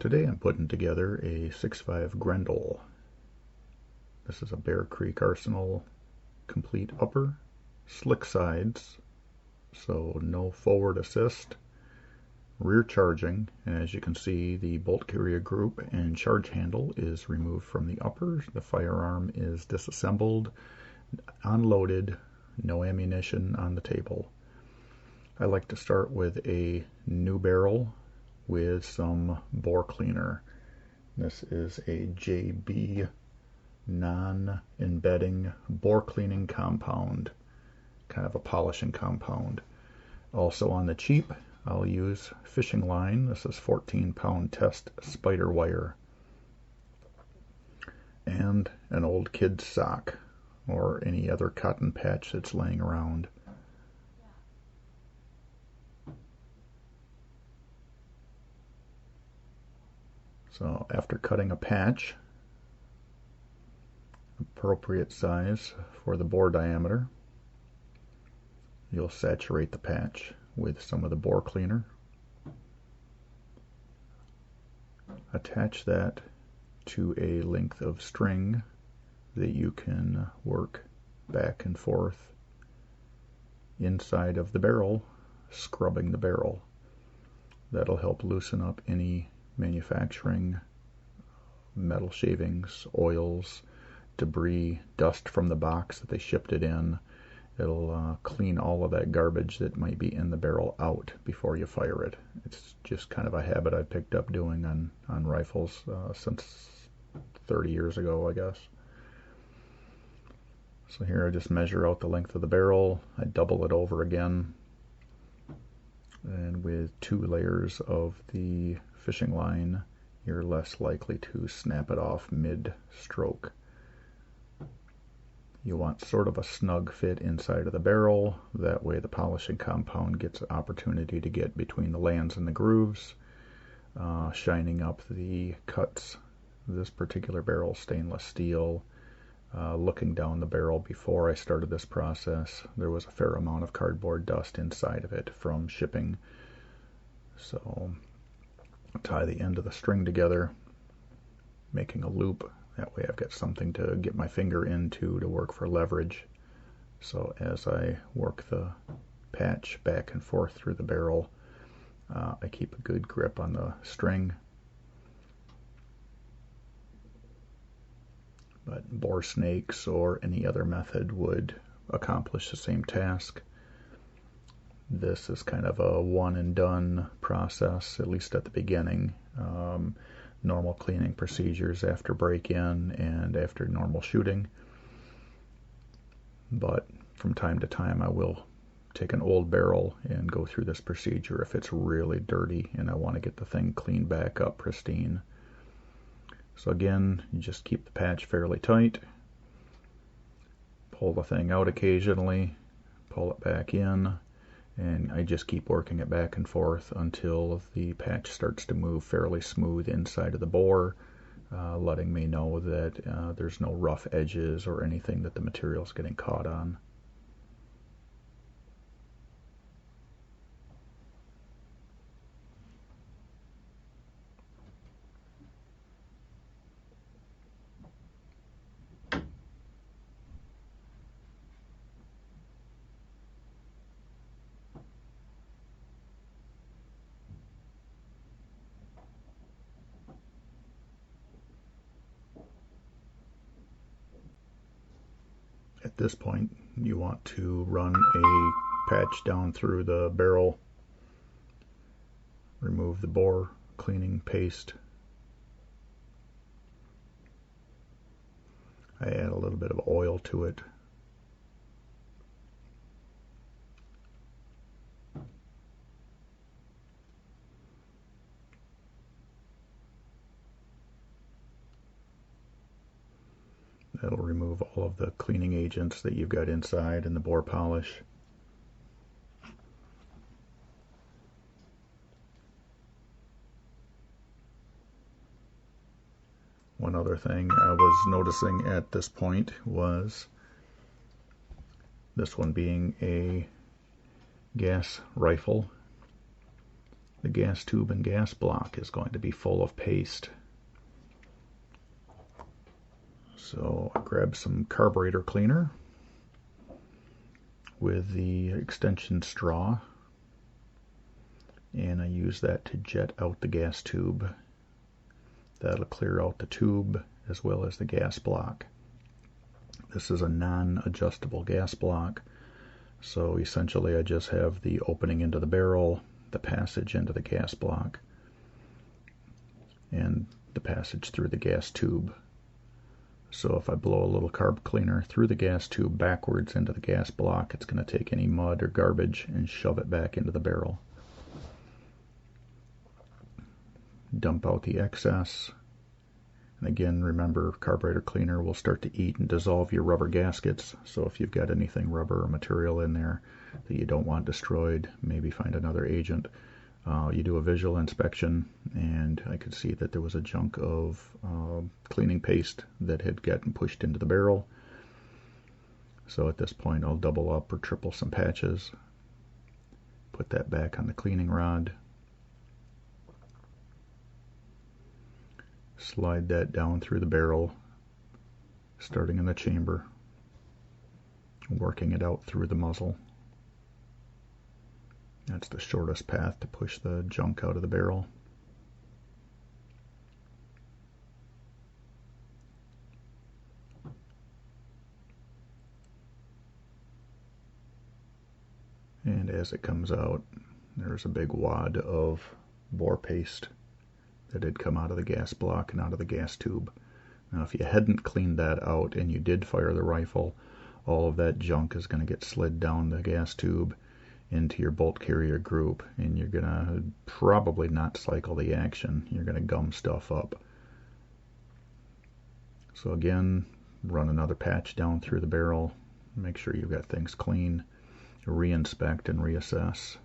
Today I'm putting together a 6.5 Grendel. This is a Bear Creek Arsenal complete upper, slick sides, so no forward assist, rear charging, and as you can see the bolt carrier group and charge handle is removed from the upper. The firearm is disassembled, unloaded, no ammunition on the table. I like to start with a new barrel with some bore cleaner. This is a JB non-embedding bore cleaning compound, kind of a polishing compound. Also on the cheap, I'll use fishing line. This is 14-pound test spider wire, and an old kid's sock or any other cotton patch that's laying around. So after cutting a patch, appropriate size for the bore diameter, you'll saturate the patch with some of the bore cleaner. Attach that to a length of string that you can work back and forth inside of the barrel, scrubbing the barrel. That'll help loosen up any manufacturing metal shavings, oils, debris, dust from the box that they shipped it in. It'll clean all of that garbage that might be in the barrel out before you fire it. It's just kind of a habit I picked up doing on rifles since 30 years ago, I guess. So here I just measure out the length of the barrel. I double it over again, and with 2 layers of the fishing line, you're less likely to snap it off mid-stroke. You want sort of a snug fit inside of the barrel. That way the polishing compound gets an opportunity to get between the lands and the grooves, shining up the cuts. This particular barrel, stainless steel. Looking down the barrel before I started this process, there was a fair amount of cardboard dust inside of it from shipping. So tie the end of the string together, making a loop. That way I've got something to get my finger into to work for leverage. So as I work the patch back and forth through the barrel, I keep a good grip on the string. But bore snakes or any other method would accomplish the same task. This is kind of a one and done process, at least at the beginning. Normal cleaning procedures after break-in and after normal shooting. But from time to time I will take an old barrel and go through this procedure if it's really dirty and I want to get the thing cleaned back up pristine. So again, you just keep the patch fairly tight, pull the thing out occasionally, pull it back in, and I just keep working it back and forth until the patch starts to move fairly smooth inside of the bore, letting me know that there's no rough edges or anything that the material's getting caught on. At this point, you want to run a patch down through the barrel, remove the bore cleaning paste. I add a little bit of oil to it. That'll remove all of the cleaning agents that you've got inside and the bore polish. One other thing I was noticing at this point was, this one being a gas rifle, the gas tube and gas block is going to be full of paste. So I grab some carburetor cleaner with the extension straw, and I use that to jet out the gas tube. That'll clear out the tube as well as the gas block. This is a non-adjustable gas block, so essentially I just have the opening into the barrel, the passage into the gas block, and the passage through the gas tube. So if I blow a little carb cleaner through the gas tube backwards into the gas block, it's going to take any mud or garbage and shove it back into the barrel. Dump out the excess. And again, remember, carburetor cleaner will start to eat and dissolve your rubber gaskets. So if you've got anything rubber or material in there that you don't want destroyed, maybe find another agent. You do a visual inspection, and I could see that there was a chunk of cleaning paste that had gotten pushed into the barrel. So at this point, I'll double up or triple some patches, put that back on the cleaning rod, slide that down through the barrel, starting in the chamber, working it out through the muzzle. That's the shortest path to push the junk out of the barrel. And as it comes out, there's a big wad of bore paste that had come out of the gas block and out of the gas tube. Now if you hadn't cleaned that out and you did fire the rifle, all of that junk is going to get slid down the gas tube into your bolt carrier group, and you're going to probably not cycle the action. You're going to gum stuff up. So again, run another patch down through the barrel, make sure you've got things clean, re-inspect and reassess.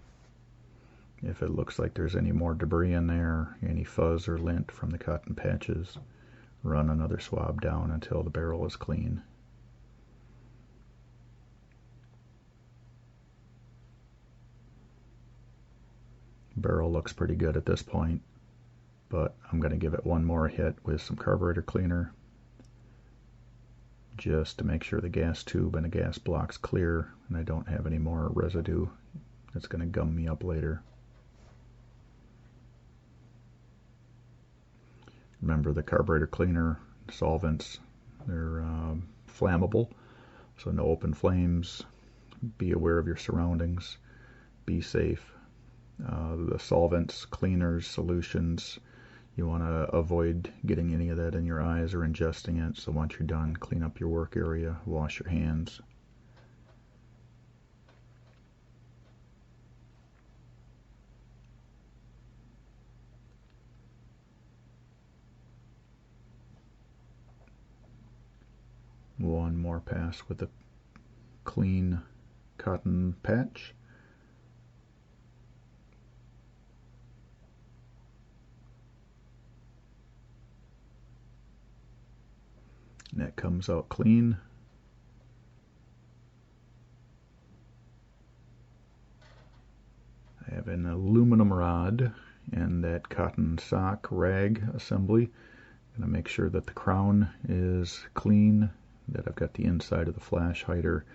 If it looks like there's any more debris in there, any fuzz or lint from the cotton patches, run another swab down until the barrel is clean. Barrel looks pretty good at this point, but I'm going to give it one more hit with some carburetor cleaner just to make sure the gas tube and the gas block's clear and I don't have any more residue that's going to gum me up later. Remember, the carburetor cleaner solvents, they're flammable, so no open flames. Be aware of your surroundings, be safe. The solvents, cleaners, solutions, you want to avoid getting any of that in your eyes or ingesting it. So once you're done, clean up your work area, wash your hands. One more pass with a clean cotton patch. And that comes out clean. I have an aluminum rod and that cotton sock rag assembly. I'm going to make sure that the crown is clean, that I've got the inside of the flash hider,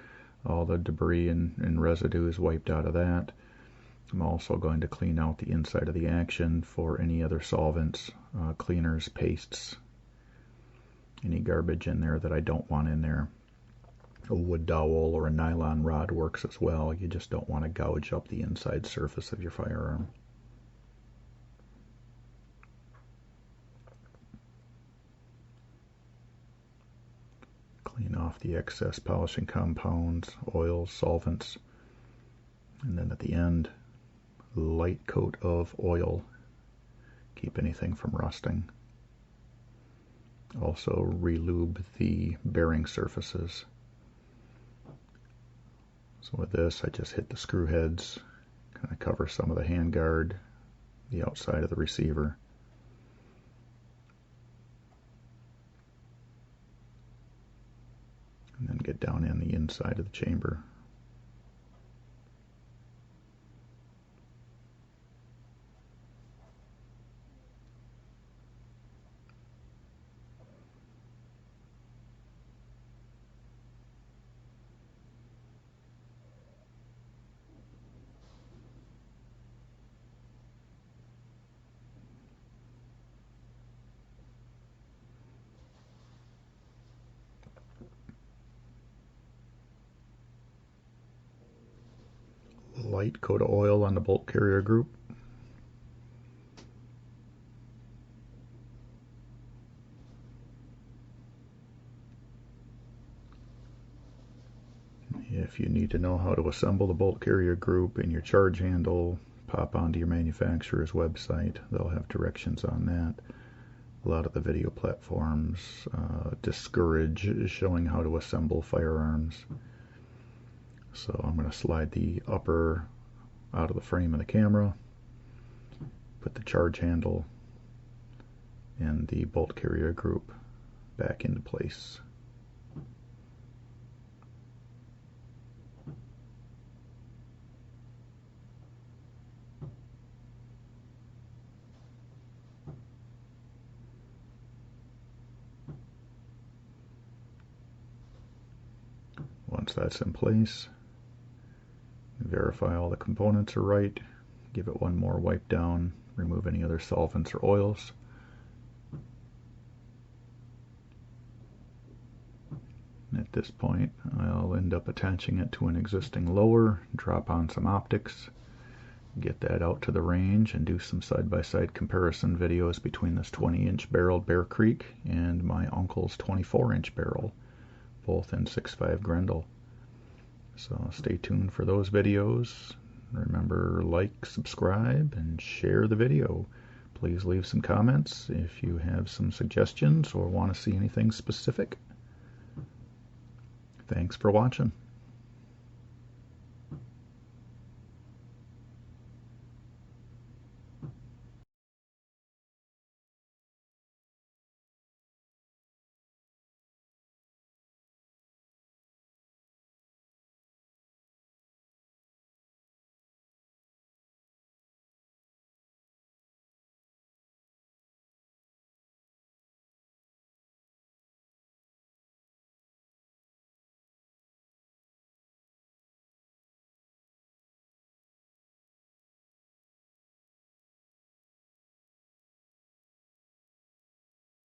all the debris and residue is wiped out of that. I'm also going to clean out the inside of the action for any other solvents, cleaners, pastes, any garbage in there that I don't want in there. A wood dowel or a nylon rod works as well. You just don't want to gouge up the inside surface of your firearm. Clean off the excess polishing compounds, oils, solvents, and then at the end, light coat of oil. Keep anything from rusting. Also re-lube the bearing surfaces. So with this, I just hit the screw heads, kind of cover some of the handguard, the outside of the receiver. And then get down in the inside of the chamber. light coat of oil on the bolt carrier group. If you need to know how to assemble the bolt carrier group and your charge handle, pop onto your manufacturer's website. They'll have directions on that. A lot of the video platforms discourage showing how to assemble firearms. So I'm going to slide the upper out of the frame of the camera, put the charge handle and the bolt carrier group back into place. Once that's in place, verify all the components are right, give it one more wipe down, remove any other solvents or oils. At this point, I'll end up attaching it to an existing lower, drop on some optics, get that out to the range, and do some side-by-side comparison videos between this 20-inch barreled Bear Creek and my uncle's 24-inch barrel, both in 6.5 Grendel. So stay tuned for those videos. Remember, like, subscribe, and share the video. Please leave some comments if you have some suggestions or want to see anything specific. Thanks for watching.